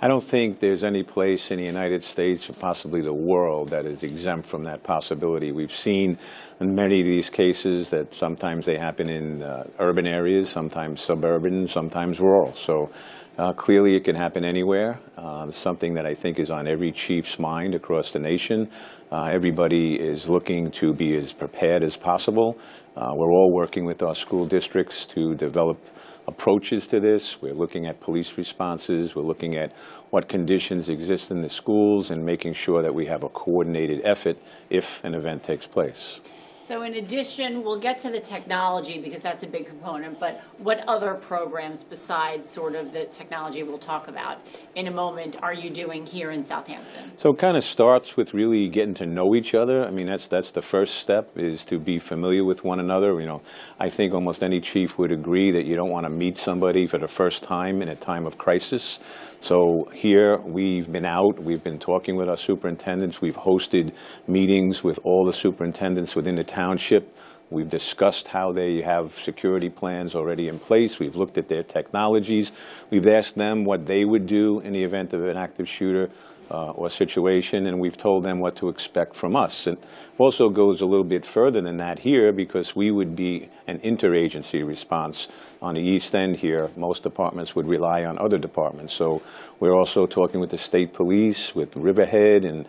I don't think there's any place in the United States or possibly the world that is exempt from that possibility. We've seen in many of these cases that sometimes they happen in urban areas, sometimes suburban, sometimes rural. So clearly it can happen anywhere. Something that I think is on every chief's mind across the nation. Everybody is looking to be as prepared as possible. We're all working with our school districts to develop approaches to this. We're looking at police responses. We're looking at what conditions exist in the schools and making sure that we have a coordinated effort if an event takes place. So in addition, we'll get to the technology because that's a big component, but what other programs besides sort of the technology we'll talk about in a moment are you doing here in Southampton? So it kind of starts with really getting to know each other. I mean, that's the first step, is to be familiar with one another. You know, I think almost any chief would agree that you don't want to meet somebody for the first time in a time of crisis. So here we've been out, we've been talking with our superintendents, we've hosted meetings with all the superintendents within the township. We've discussed how they have security plans already in place. We've looked at their technologies. We've asked them what they would do in the event of an active shooter or situation, and we've told them what to expect from us. It also goes a little bit further than that here, because we would be an interagency response on the East End here. Most departments would rely on other departments. So we're also talking with the state police, with Riverhead and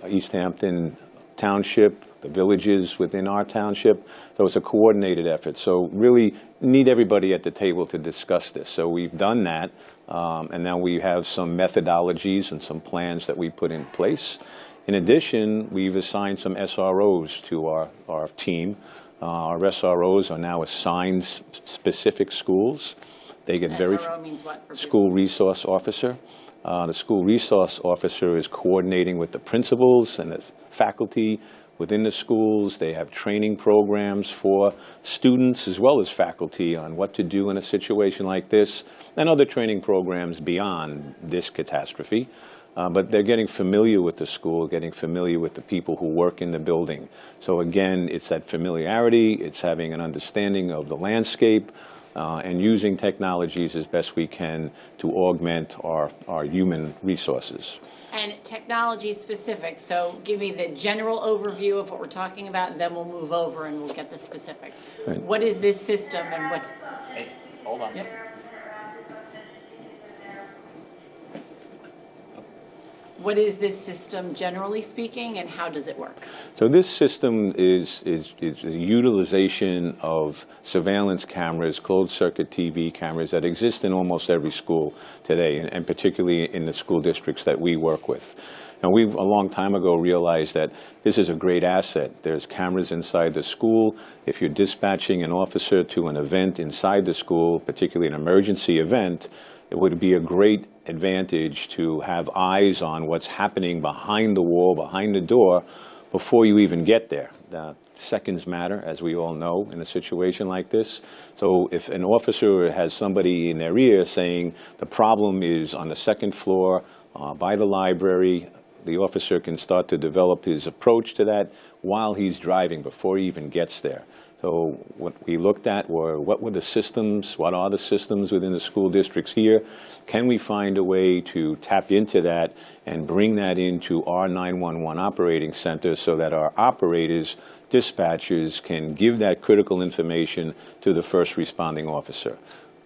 East Hampton Township, the villages within our township. So it's a coordinated effort. So really need everybody at the table to discuss this. So we've done that, and now we have some methodologies and some plans that we put in place. In addition, we've assigned some SROs to our team. Our SROs are now assigned specific schools. They get SRO means what? School resource officer. The school resource officer is coordinating with the principals and the faculty within the schools. They have training programs for students as well as faculty on what to do in a situation like this, and other training programs beyond this catastrophe. But they're getting familiar with the school, getting familiar with the people who work in the building. So again, it's that familiarity, it's having an understanding of the landscape, and using technologies as best we can to augment our human resources. And technology specific, so give me the general overview of what we're talking about, and then we'll move over and we'll get the specifics. Right. What is this system and what... Hey, hold on. Yep. What is this system, generally speaking, and how does it work? So this system is the utilization of surveillance cameras, closed-circuit TV cameras that exist in almost every school today, and particularly in the school districts that we work with. Now, we a long time ago realized that this is a great asset. There's cameras inside the school. If you're dispatching an officer to an event inside the school, particularly an emergency event, it would be a great advantage to have eyes on what's happening behind the wall, behind the door, before you even get there. Seconds matter, as we all know, in a situation like this. So if an officer has somebody in their ear saying the problem is on the second floor by the library, the officer can start to develop his approach to that while he's driving, before he even gets there. So what we looked at were, what were the systems, what are the systems within the school districts here? Can we find a way to tap into that and bring that into our 911 operating center so that our operators, dispatchers, can give that critical information to the first responding officer?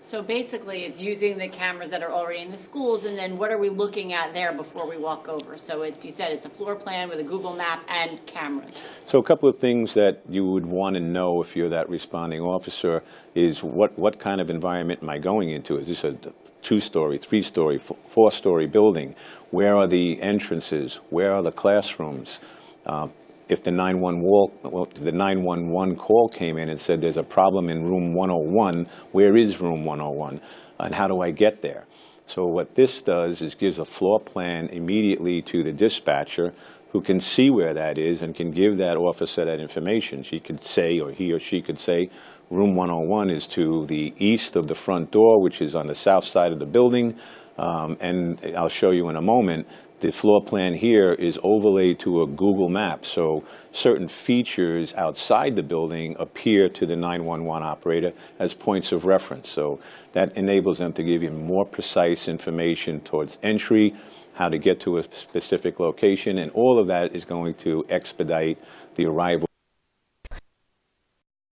So basically, it's using the cameras that are already in the schools, and then what are we looking at there before we walk over? So it's, you said it's a floor plan with a Google map and cameras. So a couple of things that you would want to know if you're that responding officer is what kind of environment am I going into? Is this a 2-story, 3-story, 4-story building? Where are the entrances? Where are the classrooms? If the 911 call came in and said there's a problem in room 101, where is room 101? And how do I get there? So what this does is gives a floor plan immediately to the dispatcher, who can see where that is and can give that officer that information. She could say, or he or she could say, room 101 is to the east of the front door, which is on the south side of the building. And I'll show you in a moment, the floor plan here is overlaid to a Google map, so certain features outside the building appear to the 911 operator as points of reference. So that enables them to give you more precise information towards entry, how to get to a specific location, and all of that is going to expedite the arrival